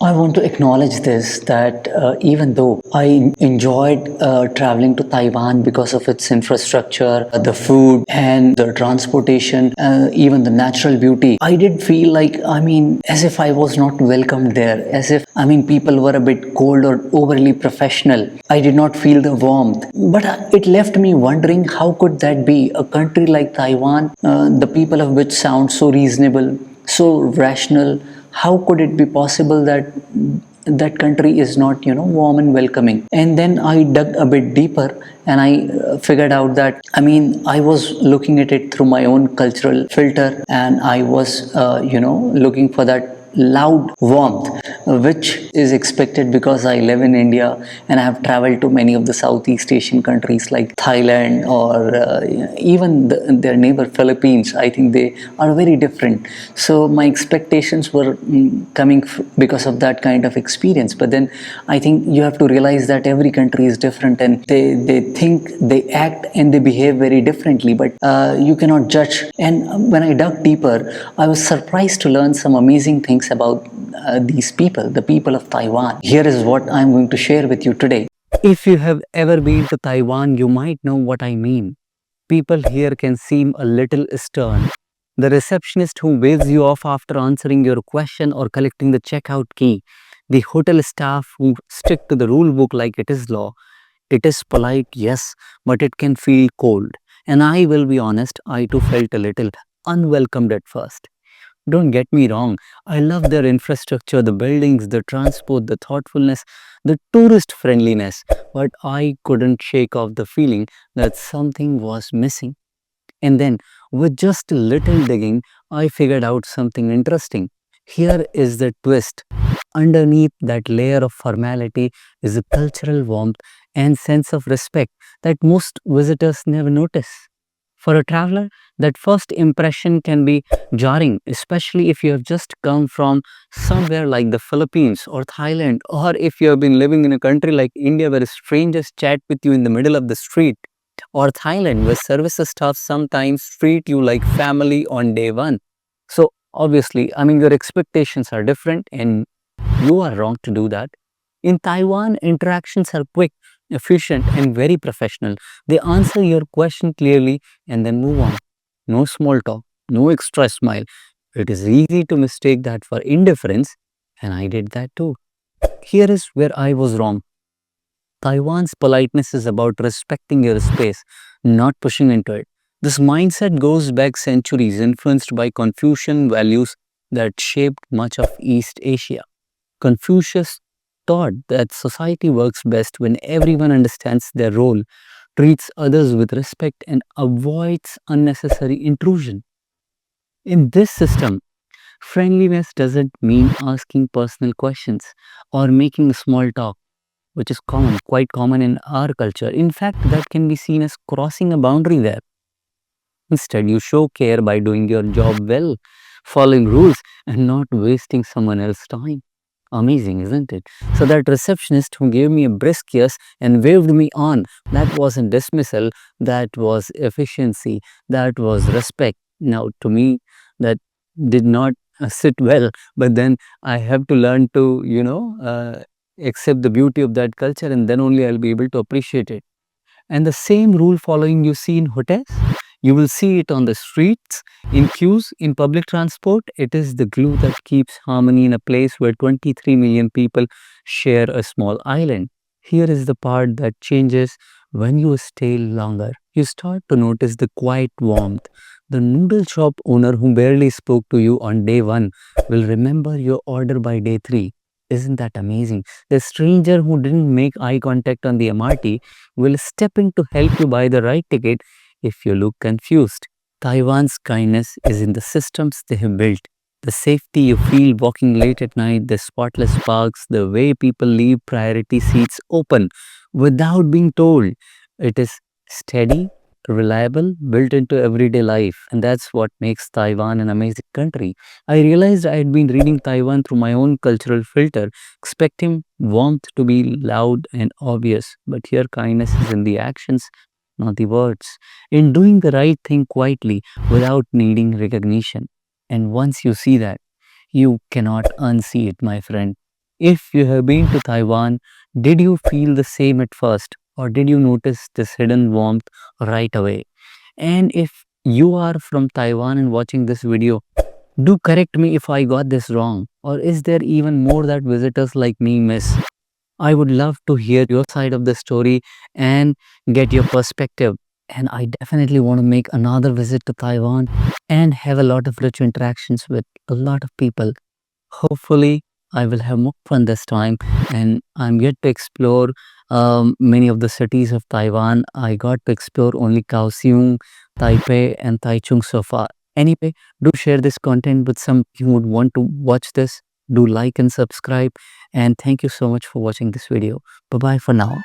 I want to acknowledge this that even though I enjoyed traveling to Taiwan because of its infrastructure, the food, and the transportation, even the natural beauty, I did feel like, as if I was not welcomed there, as if, people were a bit cold or overly professional. I did not feel the warmth. But it left me wondering how could that be? A country like Taiwan, the people of which sound so reasonable, so rational, how could it be possible that that country is not warm and welcoming? And then I dug a bit deeper, and I figured out that I was looking at it through my own cultural filter, and I was looking for that loud warmth which is expected because I live in India and I have traveled to many of the Southeast Asian countries like Thailand or even their neighbor Philippines. I think they are very different. So my expectations were coming because of that kind of experience. But then I think you have to realize that every country is different, and they think, they act, and they behave very differently. But you cannot judge. And when I dug deeper, I was surprised to learn some amazing things about these people, the people of Taiwan. Here is what I'm going to share with you today. If you have ever been to Taiwan, you might know what I mean. People here can seem a little stern. The receptionist who waves you off after answering your question or collecting the checkout key. The hotel staff who stick to the rule book like it is law. It is polite, yes, but it can feel cold. And I will be honest, I too felt a little unwelcomed at first. Don't get me wrong, I love their infrastructure, the buildings, the transport, the thoughtfulness, the tourist friendliness, but I couldn't shake off the feeling that something was missing. And then, with just a little digging, I figured out something interesting. Here is the twist. Underneath that layer of formality is a cultural warmth and sense of respect that most visitors never notice. For a traveler, that first impression can be jarring, especially if you have just come from somewhere like the Philippines or Thailand, or if you have been living in a country like India where strangers chat with you in the middle of the street, or Thailand where service staff sometimes treat you like family on day one. So, obviously, your expectations are different, and you are wrong to do that. In Taiwan, interactions are quick, efficient, and very professional. They answer your question clearly and then move on. No small talk, no extra smile. It is easy to mistake that for indifference, and I did that too. Here is where I was wrong. Taiwan's politeness is about respecting your space, not pushing into it. This mindset goes back centuries, influenced by Confucian values that shaped much of East Asia. Confucius taught that society works best when everyone understands their role, treats others with respect, and avoids unnecessary intrusion. In this system, friendliness doesn't mean asking personal questions or making small talk, which is common, quite common in our culture. In fact, that can be seen as crossing a boundary there. Instead, you show care by doing your job well, following rules, and not wasting someone else's time. Amazing, isn't it? So that receptionist who gave me a brisk yes and waved me on, that wasn't dismissal, that was efficiency, that was respect. Now, to me, that did not sit well, but then I have to learn to, accept the beauty of that culture, and then only I'll be able to appreciate it. And the same rule following you see in hotels, you will see it on the streets, in queues, in public transport. It is the glue that keeps harmony in a place where 23 million people share a small island. Here is the part that changes when you stay longer. You start to notice the quiet warmth. The noodle shop owner who barely spoke to you on day one will remember your order by day three. Isn't that amazing? The stranger who didn't make eye contact on the MRT will step in to help you buy the right ticket if you look confused. Taiwan's kindness is in the systems they have built. The safety you feel walking late at night, the spotless parks, the way people leave priority seats open without being told. It is steady, reliable, built into everyday life. And that's what makes Taiwan an amazing country. I realized I had been reading Taiwan through my own cultural filter, expecting warmth to be loud and obvious. But here, kindness is in the actions, not the words. In doing the right thing quietly without needing recognition. And once you see that, you cannot unsee it, my friend. If you have been to Taiwan, did you feel the same at first, or did you notice this hidden warmth right away? And if you are from Taiwan and watching this video, do correct me if I got this wrong, or is there even more that visitors like me miss? I would love to hear your side of the story and get your perspective. And I definitely want to make another visit to Taiwan and have a lot of rich interactions with a lot of people. Hopefully, I will have more fun this time, and I'm yet to explore many of the cities of Taiwan. I got to explore only Kaohsiung, Taipei, and Taichung so far. Anyway, do share this content with some who would want to watch this. Do like and subscribe, and thank you so much for watching this video. Bye bye for now.